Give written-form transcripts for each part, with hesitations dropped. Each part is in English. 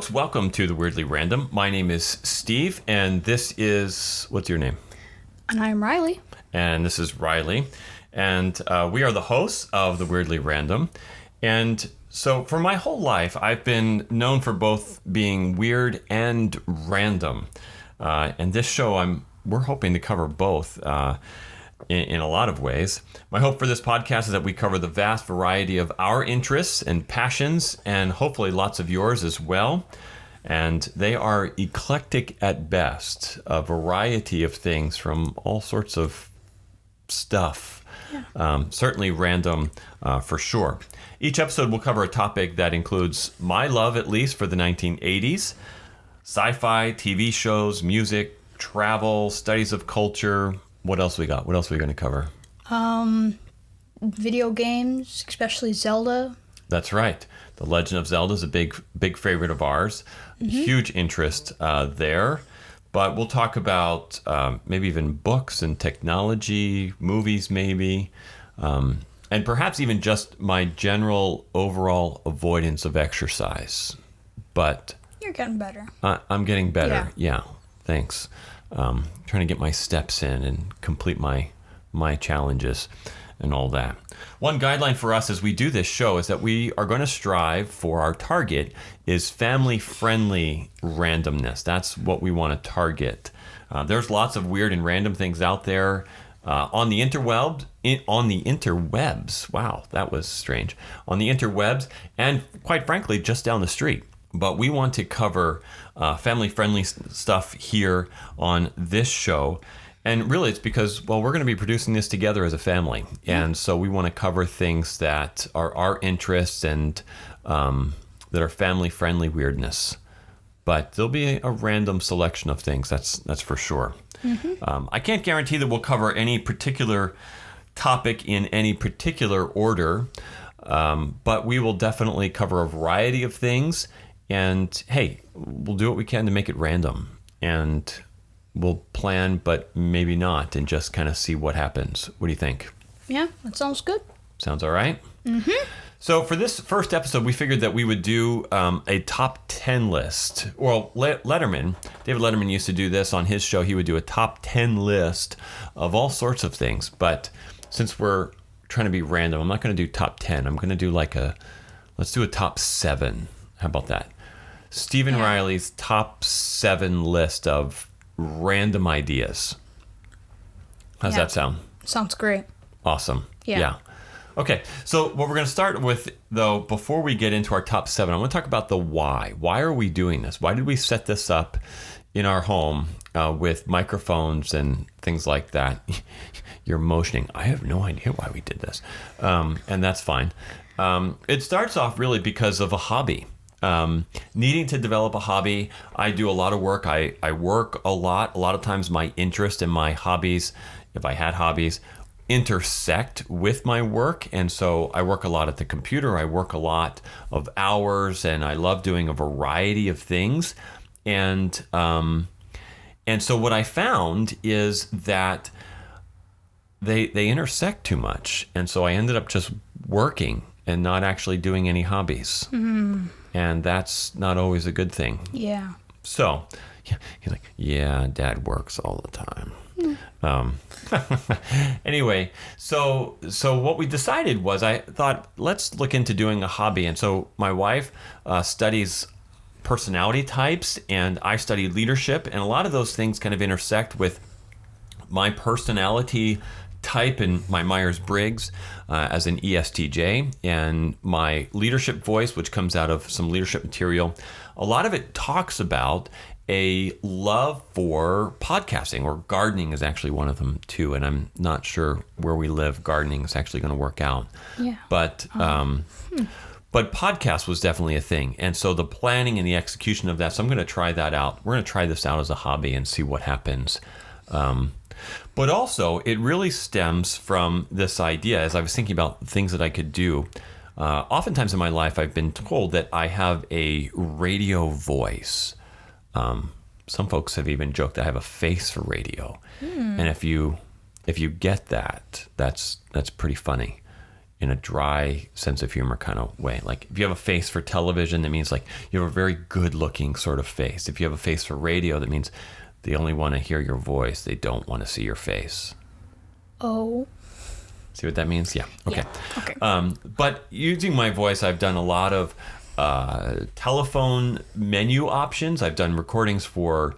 folks. Welcome to the Weirdly Random. My name is Steve, and this is... What's your name? And I'm Reilly. And this is Reilly. And we are the hosts of the Weirdly Random. And so for my whole life, I've been known for both being weird and random. And this show, we're hoping to cover both in a lot of ways. My hope for this podcast is that we cover the vast variety of our interests and passions, and hopefully lots of yours as well. And they are eclectic at best, a variety of things from all sorts of stuff. Yeah. Certainly random for sure. Each episode will cover a topic that includes my love, at least, for the 1980s, sci-fi, TV shows, music, travel, studies of culture. What else we got? What else are we going to cover? Video games, especially Zelda. That's right. The Legend of Zelda is a big favorite of ours. Mm-hmm. Huge interest there. But we'll talk about maybe even books and technology, movies maybe, and perhaps even just my general overall avoidance of exercise. But you're getting better. I'm getting better. Yeah. Thanks. Trying to get my steps in and complete my challenges and all that. One guideline for us as we do this show is that we are going to strive for our target is family-friendly randomness. That's what we want to target. There's lots of weird and random things out there on the interwebs. Wow, that was strange. On the interwebs, and quite frankly, just down the street. But we want to cover family-friendly stuff here on this show. And really, it's because, well, we're going to be producing this together as a family. And so we want to cover things that are our interests and that are family-friendly weirdness. But there'll be a random selection of things, that's for sure. Mm-hmm. I can't guarantee that we'll cover any particular topic in any particular order, but we will definitely cover a variety of things. And hey, we'll do what we can to make it random. And we'll plan, but maybe not, and just kind of see what happens. What do you think? Yeah, that sounds good. Sounds all right? Mm-hmm. So for this first episode, we figured that we would do a top 10 list. Well, David Letterman used to do this on his show. He would do a top 10 list of all sorts of things. But since we're trying to be random, I'm not going to do top 10. I'm going to do let's do a top 7. How about that? Stephen Reilly's top 7 list of random ideas. How's that sound? Sounds great. Awesome. Yeah. Okay, so what we're going to start with, though, before we get into our top 7, I want to talk about the why. Why are we doing this? Why did we set this up in our home with microphones and things like that? You're motioning. I have no idea why we did this, and that's fine. It starts off really because of a hobby. Needing to develop a hobby. I do a lot of work. I work a lot. A lot of times my interest and my hobbies, if I had hobbies, intersect with my work. And so I work a lot at the computer. I work a lot of hours, and I love doing a variety of things. And so what I found is that they intersect too much. And so I ended up just working and not actually doing any hobbies. Mm. And that's not always a good thing. Yeah. So he's like, yeah, Dad works all the time. Anyway, so what we decided was, I thought, let's look into doing a hobby. And so my wife studies personality types, and I study leadership. And a lot of those things kind of intersect with my personality type and my Myers-Briggs as an ESTJ, and my leadership voice, which comes out of some leadership material. A lot of it talks about a love for podcasting, or gardening is actually one of them too. And I'm not sure where we live gardening is actually going to work out. Yeah. But podcast was definitely a thing. And so the planning and the execution of that, so I'm going to try that out. We're going to try this out as a hobby and see what happens. But also, it really stems from this idea, as I was thinking about things that I could do. Oftentimes in my life, I've been told that I have a radio voice. Some folks have even joked that I have a face for radio. And if you get that, that's pretty funny. in a dry sense of humor kind of way. Like if you have a face for television, that means like you have a very good looking sort of face. If you have a face for radio, that means they only want to hear your voice. They don't want to see your face. Oh. See what that means? Yeah. Okay. Yeah. Okay. But using my voice, I've done a lot of telephone menu options. I've done recordings for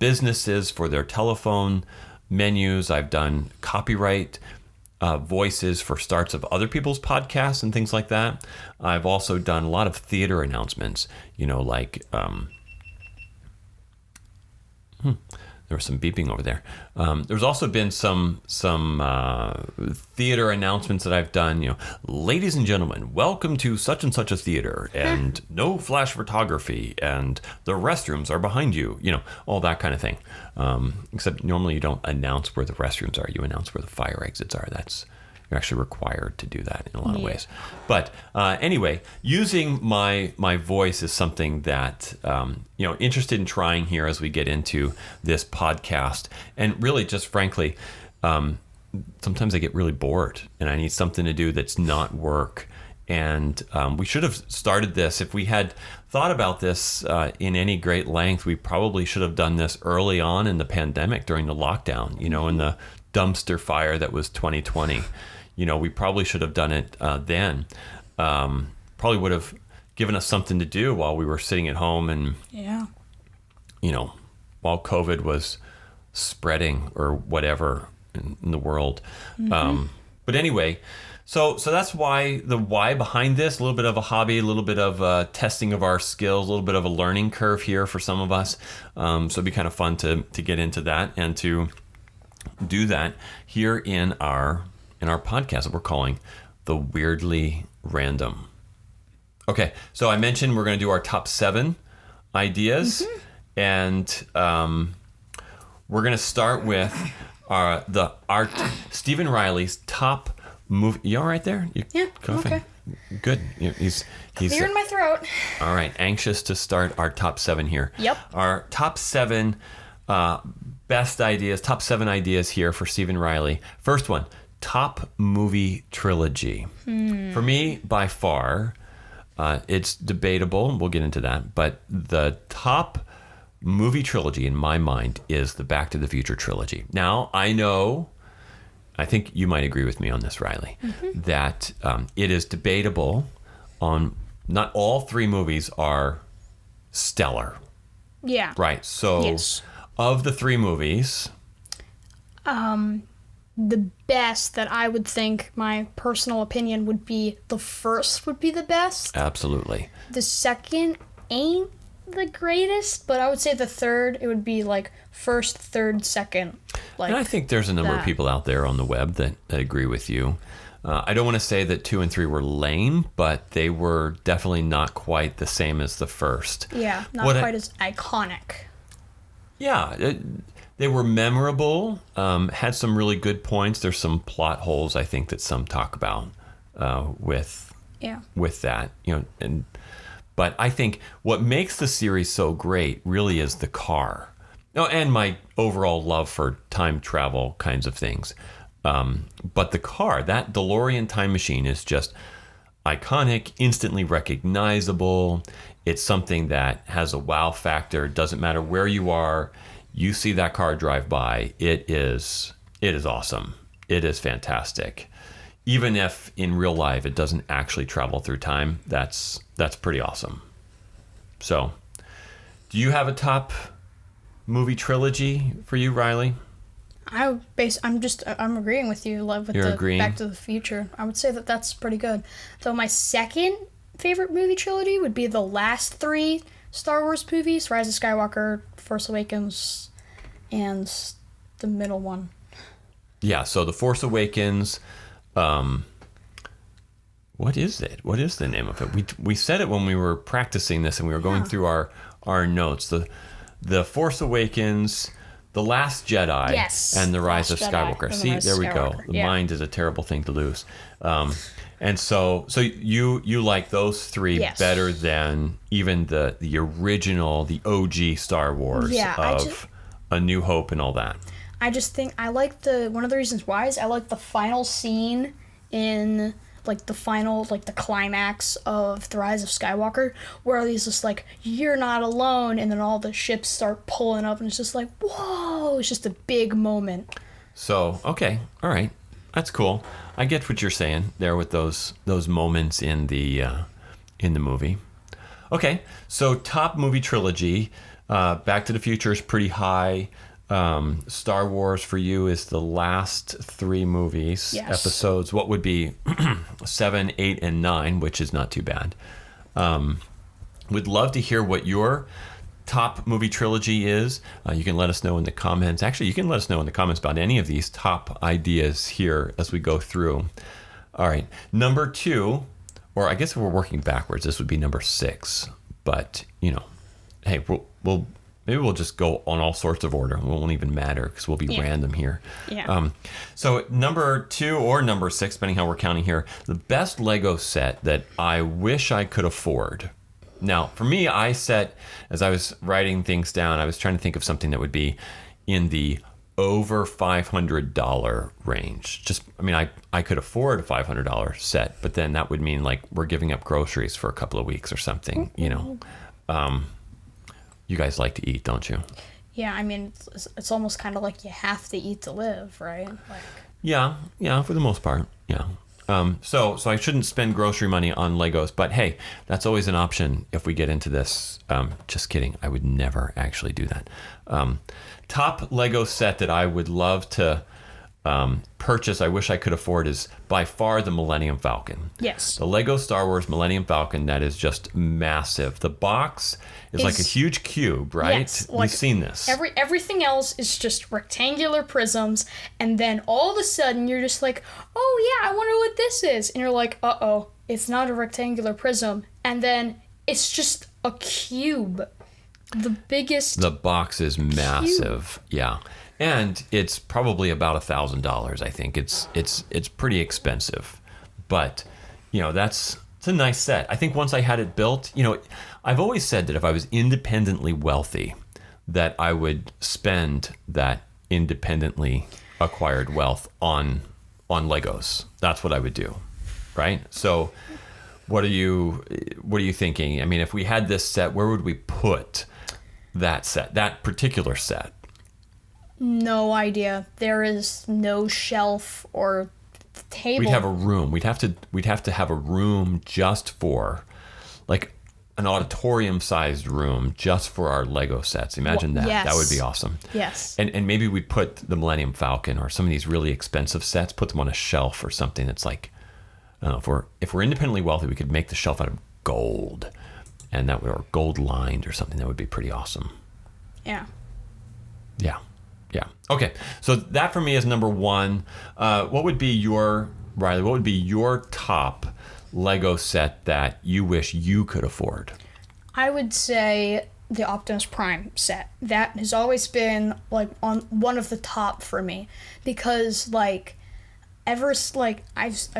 businesses for their telephone menus. I've done copyright voices for starts of other people's podcasts and things like that. I've also done a lot of theater announcements, like there was some beeping over there. There's also been some theater announcements that I've done. Ladies and gentlemen, welcome to such and such a theater, and no flash photography, and the restrooms are behind you. All that kind of thing. Except normally you don't announce where the restrooms are. You announce where the fire exits are. You're actually required to do that in a lot of ways. But anyway, using my voice is something that, interested in trying here as we get into this podcast. And really, just frankly, sometimes I get really bored and I need something to do that's not work. And we should have started this. If we had thought about this in any great length, we probably should have done this early on in the pandemic during the lockdown, in the dumpster fire that was 2020. We probably should have done it then. Probably would have given us something to do while we were sitting at home and, while COVID was spreading or whatever in the world. But anyway, so that's why behind this, a little bit of a hobby, a little bit of testing of our skills, a little bit of a learning curve here for some of us. So it'd be kind of fun to get into that and to do that here in our podcast that we're calling The Weirdly Random. Okay, so I mentioned we're going to do our top 7 ideas, and we're going to start with Stephen Reilly's top movie. You all right there? Yeah, okay. Good. He's clearing my throat. All right, anxious to start our top 7 here. Yep. Our top 7 best ideas, top 7 ideas here for Stephen Reilly. First one. Top movie trilogy. For me, by far, it's debatable. We'll get into that. But the top movie trilogy in my mind is the Back to the Future trilogy. Now, I think you might agree with me on this, Reilly, that it is debatable on not all 3 movies are stellar. Yeah. Right. So yes. Of the 3 movies... the best that I would think, my personal opinion, would be the first would be the best. Absolutely. The second ain't the greatest, but I would say the third, it would be like first, third, second. And I think there's a number of people out there on the web that agree with you. I don't want to say that 2 and 3 were lame, but they were definitely not quite the same as the first. Yeah, not quite as iconic. Yeah, they were memorable, had some really good points. There's some plot holes, I think, that some talk about with that. But I think what makes the series so great really is the car. Oh, and my overall love for time travel kinds of things. But the car, that DeLorean time machine, is just iconic, instantly recognizable. It's something that has a wow factor. It doesn't matter where you are. You see that car drive by, it is awesome. It is fantastic. Even if in real life it doesn't actually travel through time, that's pretty awesome. So, do you have a top movie trilogy for you, Reilly? I'm agreeing with you, love with You're the agreeing? Back to the Future. I would say that's pretty good. So my second favorite movie trilogy would be the last 3 Star Wars movies: Rise of Skywalker, Force Awakens, and the middle one. Yeah, so The Force Awakens, what is it? What is the name of it? We said it when we were practicing this and we were going through our notes. The Force Awakens, The Last Jedi, and The Rise of Skywalker. See, there we go. The mind is a terrible thing to lose. And so you like those 3 better than even the original, the OG Star Wars of A New Hope and all that. I just think I like one of the reasons why is I like the final scene in like the final, like the climax of The Rise of Skywalker, where he's just like, you're not alone, and then all the ships start pulling up, and it's just like, whoa, it's just a big moment. So, okay, all right, that's cool. I get what you're saying there with those moments in the movie. Okay, so top movie trilogy, Back to the Future is pretty high. Star Wars for you is the last 3 movies, episodes. What would be 7, 8, and 9, which is not too bad. Would love to hear what your top movie trilogy is. You can let us know in the comments. Actually, you can let us know in the comments about any of these top ideas here as we go through. All right, number 2, or I guess if we're working backwards, this would be number 6. But, you know, hey, maybe we'll just go on all sorts of order. It won't even matter because we'll be random here. Yeah. So number 2 or number 6, depending how we're counting here, the best Lego set that I wish I could afford. Now, for me, I set, as I was writing things down, I was trying to think of something that would be in the over $500 range. Just, I mean, I could afford a $500 set, but then that would mean like we're giving up groceries for a couple of weeks or something, you know. You guys like to eat, don't you? Yeah, I mean, it's almost kind of like you have to eat to live, right? Like... Yeah, for the most part, yeah. So I shouldn't spend grocery money on Legos, but hey, that's always an option if we get into this. Just kidding, I would never actually do that. Top Lego set that I would love to purchase, I wish I could afford, is by far the Millennium Falcon. Yes. The Lego Star Wars Millennium Falcon, that is just massive. The box is like a huge cube, right? Yes, We've seen this. Everything else is just rectangular prisms, and then all of a sudden you're just like, oh yeah, I wonder what this is. And you're like, uh-oh, it's not a rectangular prism. And then it's just a cube. The biggest... The box is massive, yeah. And it's probably about $1,000, I think. It's pretty expensive. But, you know, it's a nice set. I think once I had it built, you know, I've always said that if I was independently wealthy, that I would spend that independently acquired wealth on Legos. That's what I would do, right? So what are you thinking? I mean, if we had this set, where would we put that set, that particular set? No idea. There is no shelf or table. We'd have a room. We'd have to have a room just for, like, an auditorium-sized room just for our Lego sets. Imagine that. Yes. That would be awesome. Yes. And maybe we'd put the Millennium Falcon or some of these really expensive sets, put them on a shelf or something that's like, I don't know, if we're independently wealthy, we could make the shelf out of gold, and that would, or gold lined or something. That would be pretty awesome. Yeah. Yeah. Okay. So that for me is number 1. What would be your, Reilly, what would be your top Lego set that you wish you could afford? I would say the Optimus Prime set. That has always been like on one of the top for me, because like I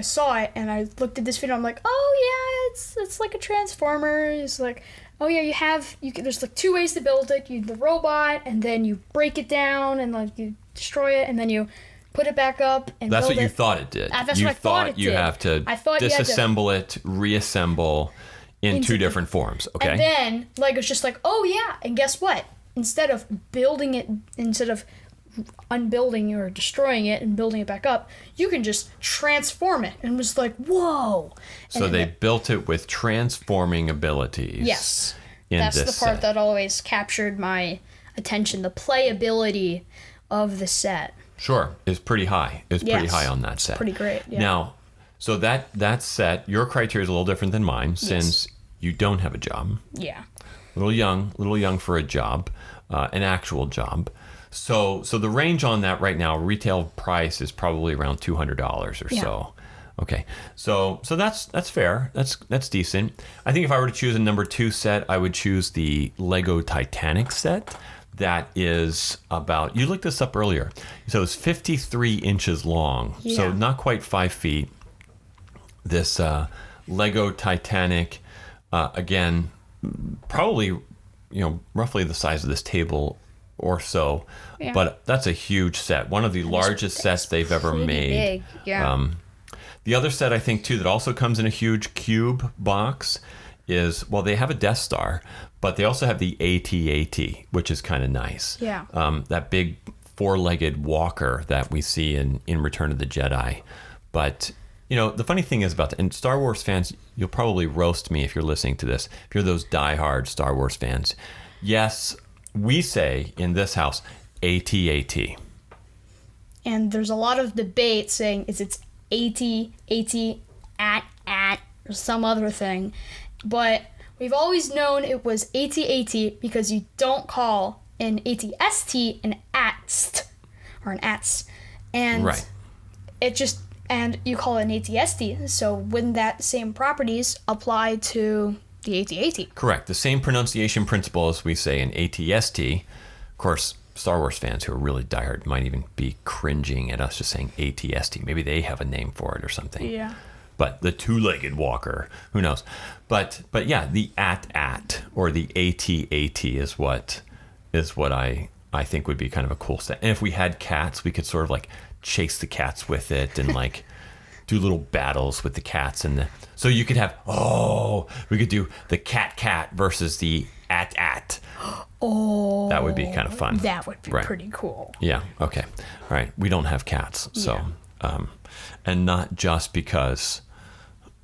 saw it and I looked at this video. I'm like, oh yeah, it's like a Transformer. It's like, oh yeah, there's like 2 ways to build it. You the robot, and then you break it down and like you destroy it, and then you put it back up and that's build what you thought it did. That's you what I thought it did. You have to disassemble it, reassemble in 2 different forms. Okay. And then Lego's just like, oh yeah, and guess what? Instead of unbuilding or destroying it and building it back up, you can just transform it. And was like, whoa. So they built it with transforming abilities. Yes. That's the part set. that always captured my attention. The playability of the set. Sure. Is pretty high. Pretty high on that set. Pretty great. Yeah. Now, so that set, your criteria is a little different than mine, since you don't have a job. Yeah. A little young for a job, an actual job. So the range on that right now, retail price is probably around $200 or so. Okay, so that's fair. That's decent. I think if I were to choose a number 2 set, I would choose the Lego Titanic set. That is about, you looked this up earlier, so it's 53 inches long, so not quite 5 feet. This Lego Titanic, again, probably, roughly the size of this table or so, but that's a huge set. One of the largest sets they've ever made. Big. Yeah. The other set I think too that also comes in a huge cube box is, well, they have a Death Star, but they also have the AT-AT, which is kind of nice. Yeah. That big four-legged walker that we see in Return of the Jedi. But, you know, the funny thing is about that, and Star Wars fans, you'll probably roast me if you're listening to this, if you're those diehard Star Wars fans. Yes, we say in this house, AT-AT. And there's a lot of debate saying, is it AT-AT, at, or some other thing. But we've always known it was AT-AT because you don't call an AT-ST an ATST or an ATS. And right. It just, and you call it an AT-ST. So wouldn't that same properties apply to the AT-AT? Correct. The same pronunciation principle as we say in AT-ST. Of course, Star Wars fans who are really diehard might even be cringing at us just saying AT-ST. Maybe they have a name for it or something. Yeah. But the two-legged walker, who knows? But yeah, the AT-AT or the AT-AT is what I think would be kind of a cool set. And if we had cats, we could sort of like chase the cats with it and like do little battles with the cats. So you could have, we could do the cat versus the AT-AT. Oh. That would be kind of fun. That would be pretty cool. Yeah, okay. All right, we don't have cats, so, and not just because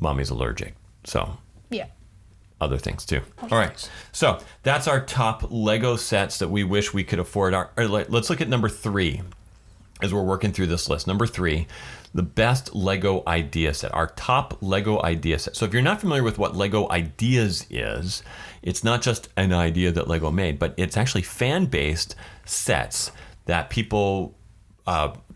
Mommy's allergic. So yeah, other things too. All right. So that's our top Lego sets that we wish we could afford. Let's look at number 3 as we're working through this list. Number 3, the best Lego idea set. Our top Lego idea set. So if you're not familiar with what Lego Ideas is, it's not just an idea that Lego made, but it's actually fan-based sets that people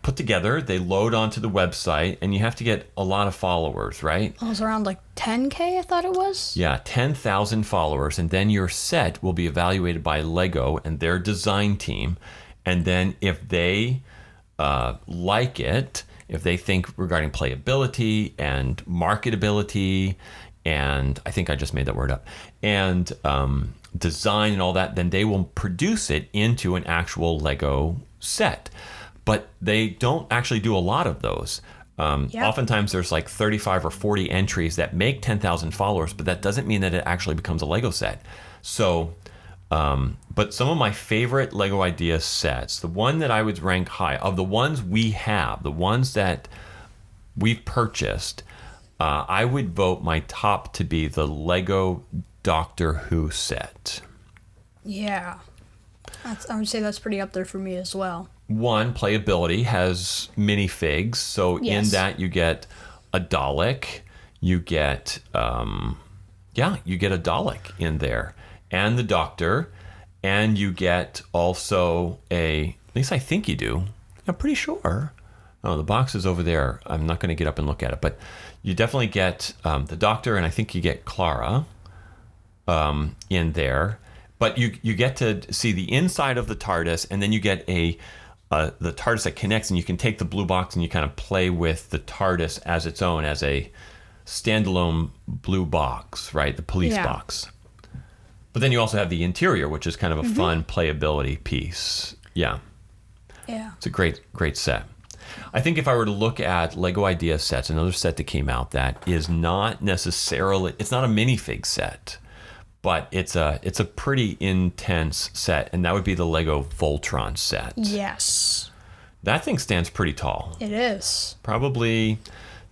put together, they load onto the website, and you have to get a lot of followers, right? It was around like 10K, I thought it was. Yeah, 10,000 followers, and then your set will be evaluated by Lego and their design team. And then if they like it, if they think regarding playability and marketability, and I think I just made that word up, and design and all that, then they will produce it into an actual Lego set. But they don't actually do a lot of those. Oftentimes there's like 35 or 40 entries that make 10,000 followers, but that doesn't mean that it actually becomes a Lego set. So, but some of my favorite Lego idea sets, the one that I would rank high, of the ones we have, the ones that we've purchased, I would vote my top to be the Lego Doctor Who set. Yeah. I would say that's pretty up there for me as well. One, playability, has minifigs. So in that you get a Dalek, you get you get a Dalek in there, and the Doctor, and you get also at least I think you do. I'm pretty sure. Oh, the box is over there. I'm not going to get up and look at it, but you definitely get the Doctor, and I think you get Clara in there. But you get to see the inside of the TARDIS, and then you get the TARDIS that connects, and you can take the blue box and you kind of play with the TARDIS as its own, as a standalone blue box, right? The police box. But then you also have the interior, which is kind of a fun playability piece. Yeah. Yeah. It's a great set. I think if I were to look at Lego Idea sets, another set that came out that is not necessarily, it's not a minifig set, but it's a pretty intense set, and that would be the Lego Voltron set. Yes. That thing stands pretty tall. It is. Probably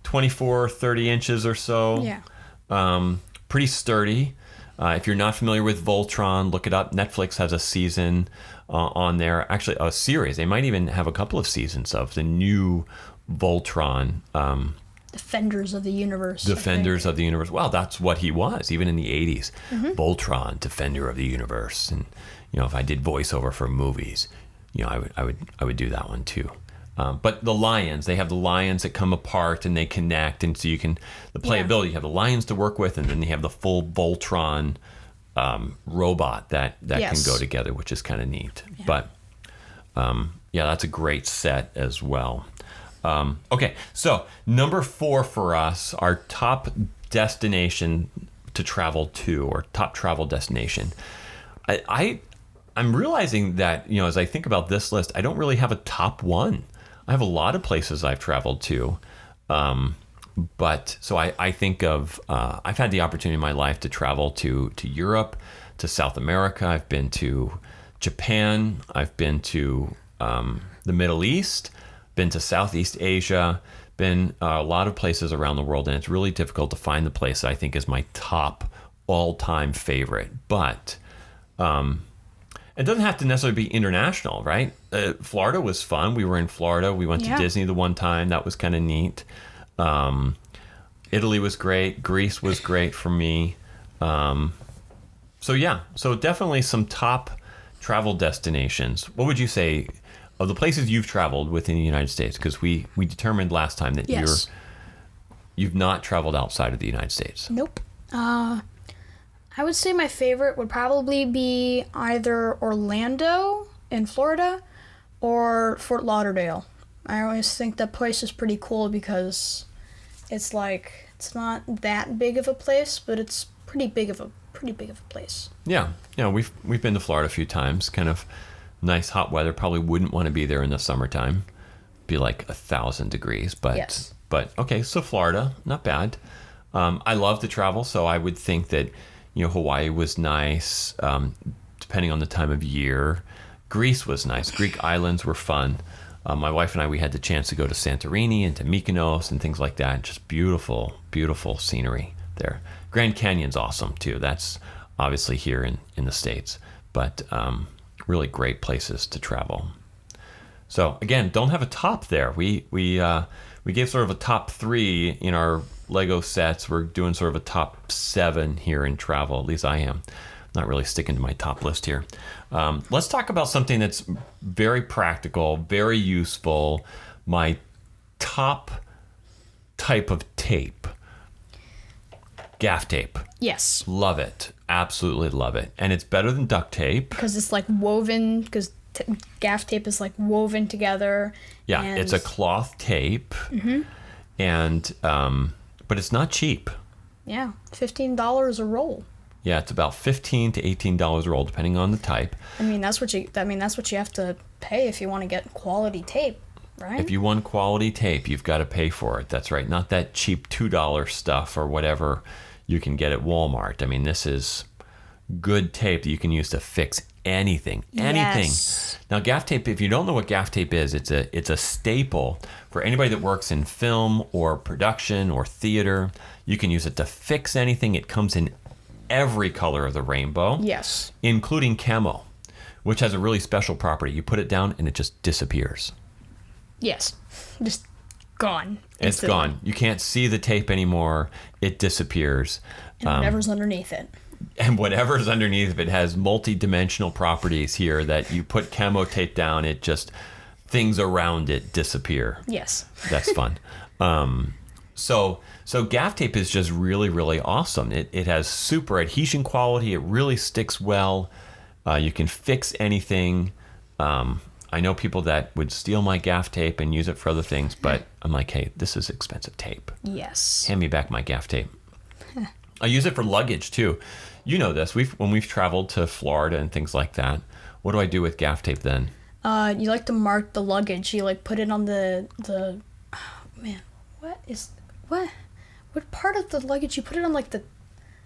24, 30 inches or so. Yeah. Pretty sturdy. If you're not familiar with Voltron, look it up. Netflix has a season on there. Actually, a series. They might even have a couple of seasons of the new Voltron. Defenders of the Universe. Defenders of the Universe. Well, that's what he was, even in the 80s. Voltron, Defender of the Universe. And, if I did voiceover for movies, I would do that one too. But the lions, they have the lions that come apart and they connect. And so the playability, you have the lions to work with, and then you have the full Voltron robot that can go together, which is kind of neat. Yeah. But, that's a great set as well. Okay, so number 4 for us, our top destination to travel to, or top travel destination. I'm realizing that, as I think about this list, I don't really have a top one. I have a lot of places I've traveled to. But so I think of, I've had the opportunity in my life to travel to Europe, to South America. I've been to Japan. I've been to the Middle East, been to Southeast Asia, been a lot of places around the world. And it's really difficult to find the place that I think is my top all-time favorite. But it doesn't have to necessarily be international, right? Florida was fun. We were in Florida. We went to Disney the one time. That was kind of neat. Italy was great. Greece was great for me. So definitely some top travel destinations. What would you say of the places you've traveled within the United States? Because we determined last time that you've not traveled outside of the United States. Nope. I would say my favorite would probably be either Orlando in Florida or Fort Lauderdale. I always think that place is pretty cool because it's not that big of a place, but it's pretty big of a place. Yeah, we've been to Florida a few times. Kind of nice hot weather. Probably wouldn't want to be there in the summertime. Be like 1,000 degrees, but okay. So Florida, not bad. I love to travel, so I would think that Hawaii was nice. Depending on the time of year, Greece was nice. Greek islands were fun. My wife and I, we had the chance to go to Santorini and to Mykonos and things like that. Just beautiful, beautiful scenery there. Grand Canyon's awesome too. That's obviously here in the States, but really great places to travel. So again, don't have a top there. We gave sort of a top 3 in our Lego sets. We're doing sort of a top 7 here in travel. At least I am. Not really sticking to my top list here. Let's talk about something that's very practical, very useful. My top type of tape. Gaff tape. Yes. Love it. Absolutely love it. And it's better than duct tape. Because it's like woven, because gaff tape is like woven together. Yeah, it's a cloth tape. Mm-hmm. And, but it's not cheap. Yeah, $15 a roll. Yeah, it's about $15 to $18 a roll, depending on the type. I mean, that's what you have to pay if you want to get quality tape, right? If you want quality tape, you've got to pay for it. That's right. Not that cheap $2 stuff or whatever you can get at Walmart. I mean, this is good tape that you can use to fix anything. Yes. Now, gaff tape, if you don't know what gaff tape is, it's a staple for anybody that works in film or production or theater. You can use it to fix anything. It comes in every color of the rainbow. Yes. Including camo, which has a really special property. You put it down and it just disappears. Yes. Just gone. It's gone. You can't see the tape anymore. It disappears. And whatever's underneath it. And whatever's underneath of it has multi-dimensional properties here that you put camo tape down, it just, things around it disappear. Yes. That's fun. So gaff tape is just really, really awesome. It has super adhesion quality. It really sticks well. You can fix anything. I know people that would steal my gaff tape and use it for other things, but I'm like, hey, this is expensive tape. Yes. Hand me back my gaff tape. I use it for luggage too. You know this. When we've traveled to Florida and things like that, what do I do with gaff tape then? You like to mark the luggage. You like put it on the oh, man, what part of the luggage you put it on, like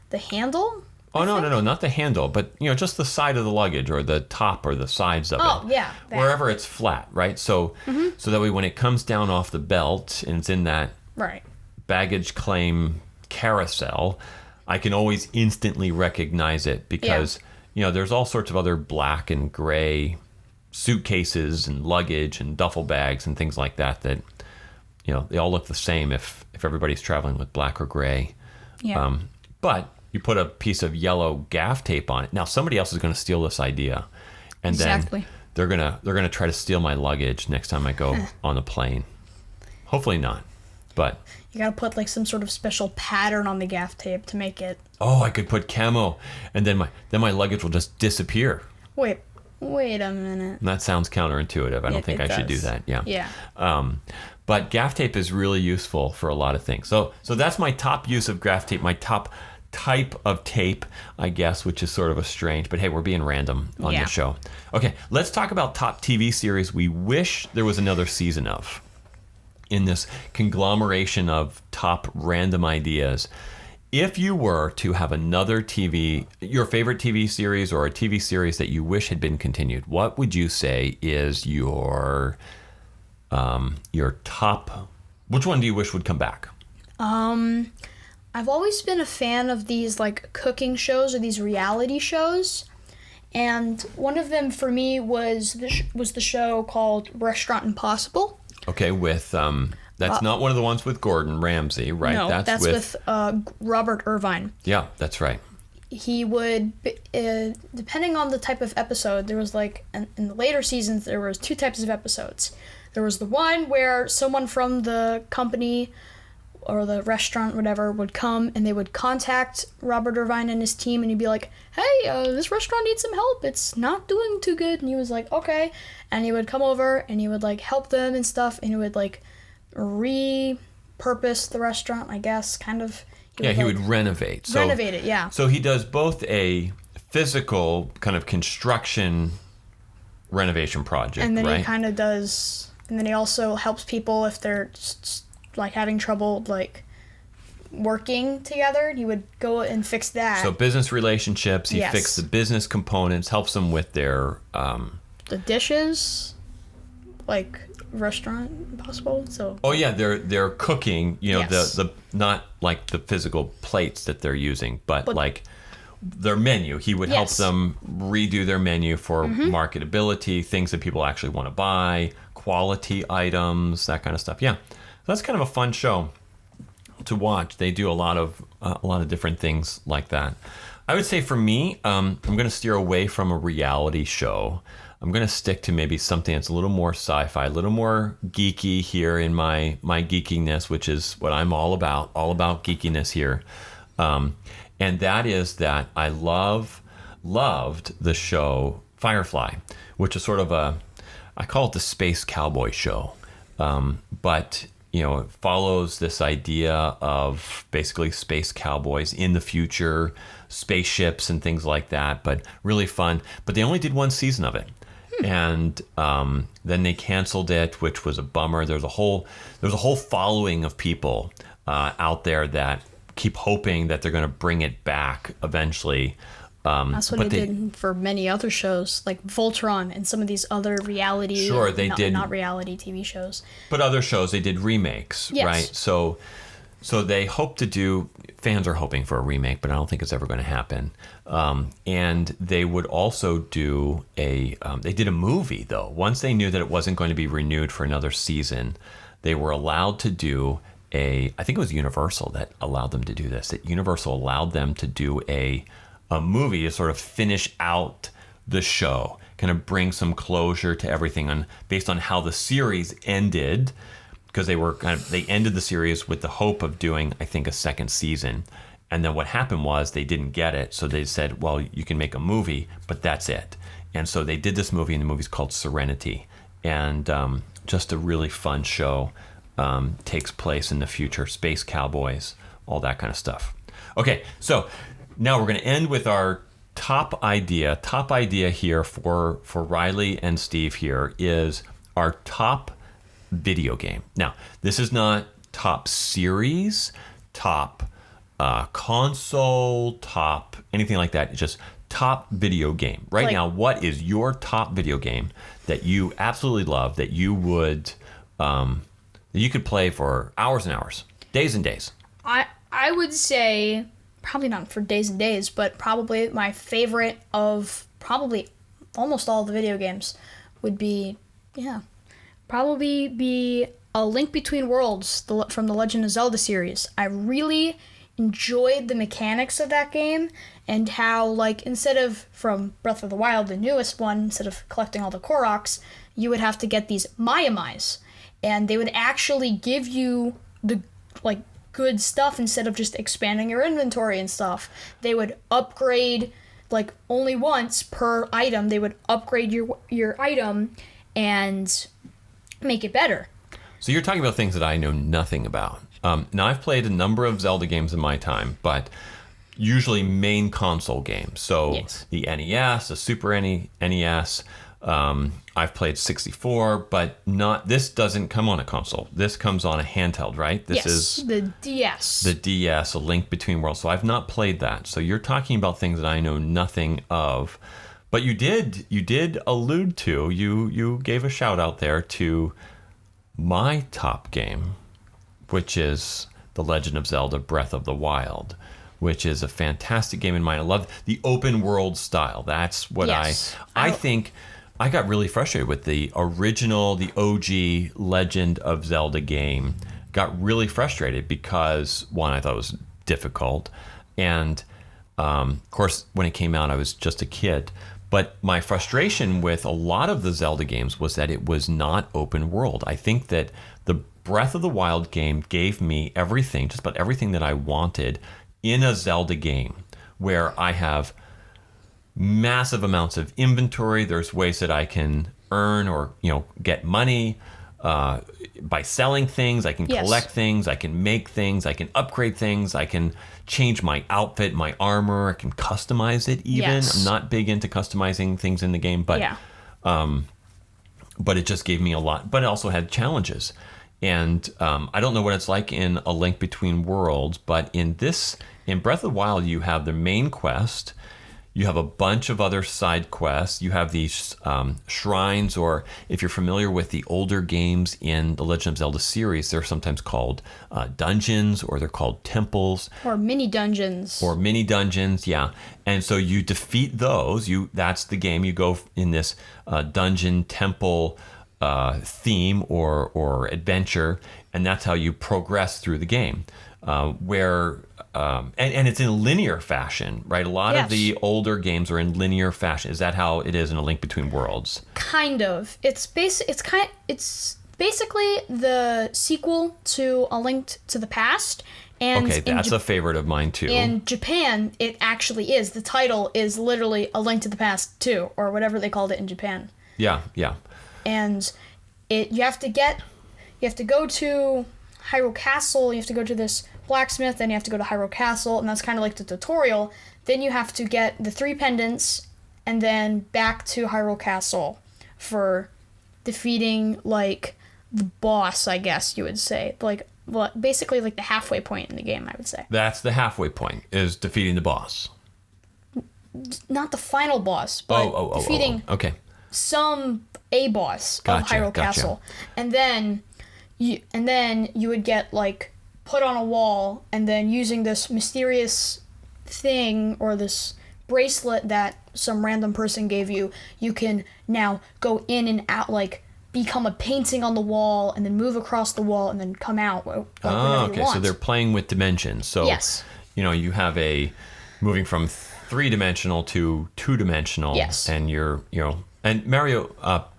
the handle? Oh, no, not the handle, but just the side of the luggage or the top or the sides of it. Oh, yeah. That. Wherever it's flat, right? So so that way when it comes down off the belt and it's in that baggage claim carousel, I can always instantly recognize it because there's all sorts of other black and gray suitcases and luggage and duffel bags and things like that they all look the same if everybody's traveling with black or gray. Yeah. But you put a piece of yellow gaff tape on it. Now somebody else is going to steal this idea, and then they're gonna try to steal my luggage next time I go on a plane. Hopefully not, but you gotta put like some sort of special pattern on the gaff tape to make it. Oh, I could put camo, and then my luggage will just disappear. Wait a minute. And that sounds counterintuitive. I don't think I should do that. Yeah. Yeah. But gaff tape is really useful for a lot of things. So that's my top use of gaff tape, my top type of tape, I guess, which is sort of a strange, but hey, we're being random on the show. Okay, let's talk about top TV series we wish there was another season of. in this conglomeration of top random ideas. If you were to have another your favorite TV series or a TV series that you wish had been continued, what would you say is your top? Which one do you wish would come back? I've always been a fan of these like cooking shows or these reality shows, and one of them for me was the show called Restaurant Impossible. Okay, with that's not one of the ones with Gordon Ramsay, right? No, that's with Robert Irvine. Yeah, that's right. He would, depending on the type of episode, there was like, in the later seasons, there was 2 types of episodes. There was the one where someone from the company or the restaurant, whatever, would come and they would contact Robert Irvine and his team, and he'd be like, hey, this restaurant needs some help. It's not doing too good. And he was like, okay. And he would come over and he would like help them and stuff, and he would like repurpose the restaurant, I guess, kind of. He would renovate. Renovate it, yeah. So he does both a physical kind of construction renovation project, and then right? he kind of does, and then he also helps people if they're just, like having trouble like working together. He would go and fix that. So business relationships, he Yes. fixed the business components, helps them with their the dishes, like Restaurant Impossible. So they're cooking, Yes. the not like the physical plates that they're using, but like their menu. He would help Yes. them redo their menu for marketability, things that people actually want to buy, quality items, that kind of stuff. Yeah. That's kind of a fun show to watch. They do a lot of different things like that. I would say for me, I'm going to steer away from a reality show. I'm going to stick to maybe something that's a little more sci-fi, a little more geeky here in my geekiness, which is what I'm all about geekiness here. And that is that I loved the show Firefly, which is sort of I call it the space cowboy show. But it follows this idea of basically space cowboys in the future, spaceships and things like that, but really fun. But they only did 1 season of it. And then they canceled it, which was a bummer. There's a whole following of people out there that keep hoping that they're going to bring it back eventually. That's what they did for many other shows, like Voltron and some of these other reality. Sure, they did not reality TV shows. But other shows, they did remakes, yes. right? So they hope to do. Fans are hoping for a remake, but I don't think it's ever going to happen. And they would also do they did a movie though. Once they knew that it wasn't going to be renewed for another season, they were allowed to do I think it was Universal that allowed them to do this. That Universal allowed them to do a movie to sort of finish out the show, kind of bring some closure to everything based on how the series ended, because they ended the series with the hope of doing, I think, a second season. And then what happened was they didn't get it, so they said, well, you can make a movie, but that's it. And so they did this movie, and the movie's called Serenity, and just a really fun show. Takes place in the future, space cowboys, all that kind of stuff. Okay, so now we're going to end with our top idea. Top idea here for Reilly and Steve here is our top video game. Now, this is not top series, top console, top anything like that. It's just top video game. Right now, what is your top video game that you absolutely love, that you would that you could play for hours and hours, days and days? I would say, probably not for days and days, but probably my favorite of probably almost all the video games would be, probably be A Link Between Worlds from the Legend of Zelda series. I really enjoyed the mechanics of that game, and how, like, instead of from Breath of the Wild, the newest one, instead of collecting all the Koroks, you would have to get these Maiamais, and they would actually give you the, like, good stuff instead of just expanding your inventory and stuff. They would upgrade, like, only once per item. They would upgrade your item and make it better. So you're talking about things that I know nothing about. Now, I've played a number of Zelda games in my time, but usually main console games. So yes. The NES, the Super NES, I've played 64, but not. This doesn't come on a console. This comes on a handheld, right? This is the DS. The DS, A Link Between Worlds. So I've not played that. So you're talking about things that I know nothing of. But you did allude to, you gave a shout out there to my top game, which is The Legend of Zelda Breath of the Wild, which is a fantastic game in mind. I love the open world style. That's what I think. I got really frustrated with the original, the OG Legend of Zelda game. Got really frustrated because, one, I thought it was difficult. And, of course, when it came out, I was just a kid. But my frustration with a lot of the Zelda games was that it was not open world. I think that the Breath of the Wild game gave me everything, just about everything that I wanted in a Zelda game, where I have massive amounts of inventory. There's ways that I can earn or get money by selling things. I can collect things. I can make things. I can upgrade things. I can change my outfit, my armor. I can customize it even. Yes. I'm not big into customizing things in the game, but it just gave me a lot. But it also had challenges. And I don't know what it's like in A Link Between Worlds, but in Breath of the Wild, you have the main quest. You have a bunch of other side quests. You have these shrines, or if you're familiar with the older games in the Legend of Zelda series, they're sometimes called dungeons, or they're called temples. Or mini dungeons. Yeah. And so you defeat those. That's the game. You go in this dungeon temple theme or adventure, and that's how you progress through the game. And it's in a linear fashion, right? A lot of the older games are in linear fashion. Is that how it is in A Link Between Worlds? Kind of. It's basically the sequel to A Link to the Past. And okay, that's a favorite of mine too. In Japan, it actually is. The title is literally A Link to the Past 2, or whatever they called it in Japan. Yeah. And you have to go to Hyrule Castle. You have to go to this blacksmith, then you have to go to Hyrule Castle, and that's kind of like the tutorial. Then you have to get the 3 pendants, and then back to Hyrule Castle for defeating, like, the boss, I guess you would say. Like, well, basically like the halfway point in the game, I would say. That's the halfway point, is defeating the boss. Not the final boss, but defeating a boss of Hyrule Castle. And then you would get, like, put on a wall, and then using this mysterious thing or this bracelet that some random person gave you, you can now go in and out, like become a painting on the wall, and then move across the wall, and then come out. Okay, so they're playing with dimensions. So you have moving from 3-dimensional to 2-dimensional. Yes. And and Mario,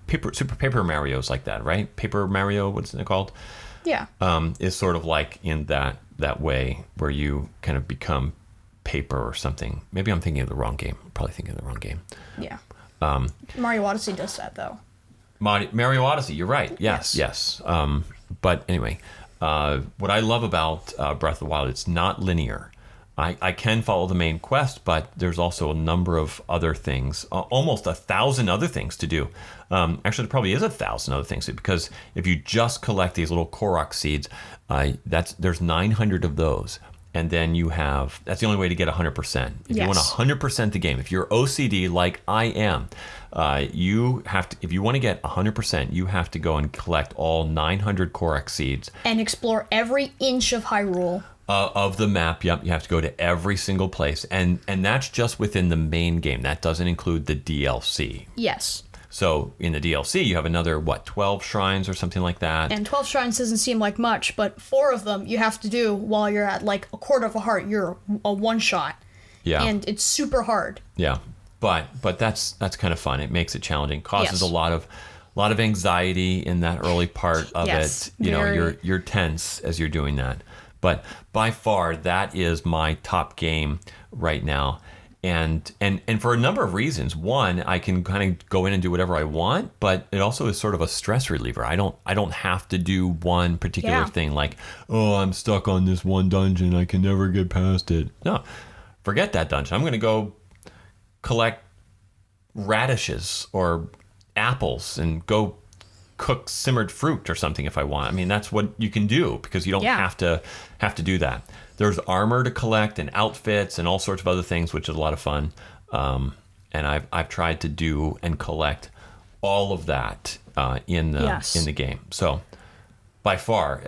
Super Paper Mario's like that, right? Paper Mario, what's it called? Yeah. Is sort of like in that way where you kind of become paper or something. Maybe I'm thinking of the wrong game. I'm probably thinking of the wrong game. Yeah. Mario Odyssey does that, though. Mario Odyssey, you're right. Yes. But anyway, what I love about Breath of the Wild, it's not linear. I can follow the main quest, but there's also a number of other things, almost 1,000 other things to do. Actually, there probably is 1,000 other things, because if you just collect these little Korok seeds, there's 900 of those. And then that's the only way to get 100%. If you want 100% the game, if you're OCD like I am, you have to. If you want to get 100%, you have to go and collect all 900 Korok seeds and explore every inch of Hyrule. Of the map. Yep, you have to go to every single place, and that's just within the main game. That doesn't include the DLC. Yes. So in the DLC, you have another 12 shrines or something like that. And 12 shrines doesn't seem like much, but 4 of them you have to do while you're at like a quarter of a heart. You're a one-shot. Yeah. And it's super hard. Yeah, but that's kind of fun. It makes it challenging. Causes a lot of anxiety in that early part of it. You're tense as you're doing that. But by far, that is my top game right now. And for a number of reasons. One, I can kind of go in and do whatever I want, but it also is sort of a stress reliever. I don't have to do one particular thing, like, I'm stuck on this one dungeon, I can never get past it. No, forget that dungeon. I'm going to go collect radishes or apples and go cook simmered fruit or something if I want. I mean, that's what you can do because you don't have to do that. There's armor to collect and outfits and all sorts of other things, which is a lot of fun. And I've tried to do and collect all of that in the game. So by far,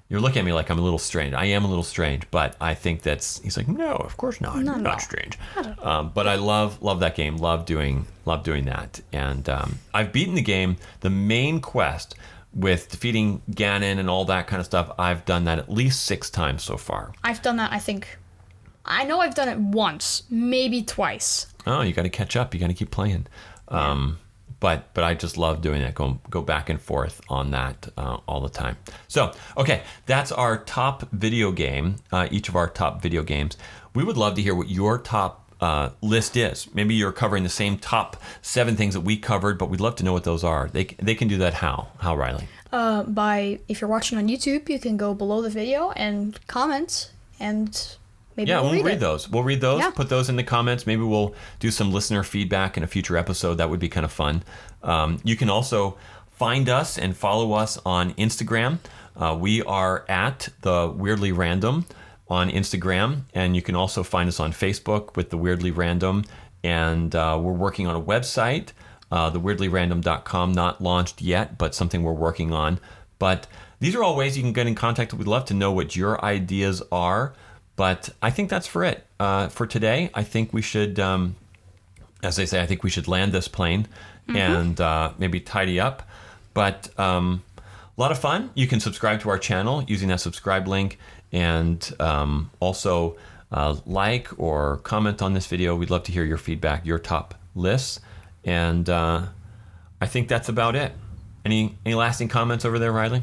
you're looking at me like I'm a little strange. I am a little strange, but I think he's like, no, of course not. You're not strange. But I love that game. Love doing that. And I've beaten the game. The main quest with defeating Ganon and all that kind of stuff, I've done that at least 6 times so far. I've done that, I know I've done it once, maybe twice. Oh, you got to catch up. You got to keep playing. But I just love doing it. Go back and forth on that all the time. So, okay, that's our top video game, each of our top video games. We would love to hear what your top list is. Maybe you're covering the same top 7 things that we covered, but we'd love to know what those are. They can do that how, Reilly? If you're watching on YouTube, you can go below the video and comment, and maybe we'll read those. We'll read those, put those in the comments. Maybe we'll do some listener feedback in a future episode. That would be kind of fun. You can also find us and follow us on Instagram. We are at The Weirdly Random on Instagram, and you can also find us on Facebook with The Weirdly Random. And we're working on a website, theweirdlyrandom.com, not launched yet, but something we're working on. But these are all ways you can get in contact. We'd love to know what your ideas are. But I think that's for it. For today, I think we should, as they say, I think we should land this plane and maybe tidy up. But a lot of fun. You can subscribe to our channel using that subscribe link, and also like or comment on this video. We'd love to hear your feedback, your top lists. And I think that's about it. Any lasting comments over there, Reilly?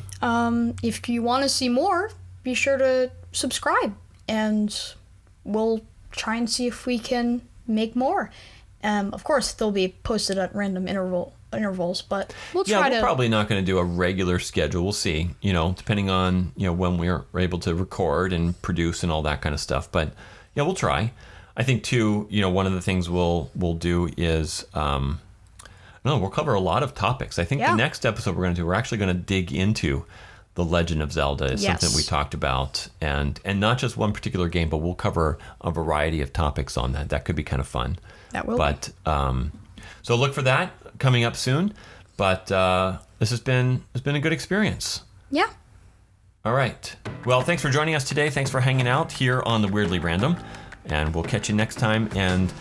If you want to see more, be sure to subscribe. And we'll try and see if we can make more. Of course, they'll be posted at random intervals, but we'll try to... we're probably not going to do a regular schedule. We'll see, depending on, when we're able to record and produce and all that kind of stuff. But, we'll try. I think, too, one of the things we'll do is... we'll cover a lot of topics. I think the next episode we're actually going to dig into The Legend of Zelda is something we talked about, and not just one particular game, but we'll cover a variety of topics on that. That could be kind of fun. That will. But so look for that coming up soon. But this has been a good experience. Yeah. All right. Well, thanks for joining us today. Thanks for hanging out here on The Weirdly Random, and we'll catch you next time. And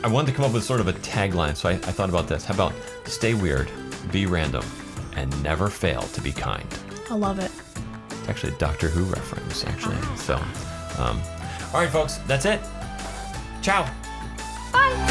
I wanted to come up with sort of a tagline, so I thought about this. How about stay weird, be random, and never fail to be kind. I love it. It's actually a Doctor Who reference, actually. So, all right, folks, that's it. Ciao. Bye.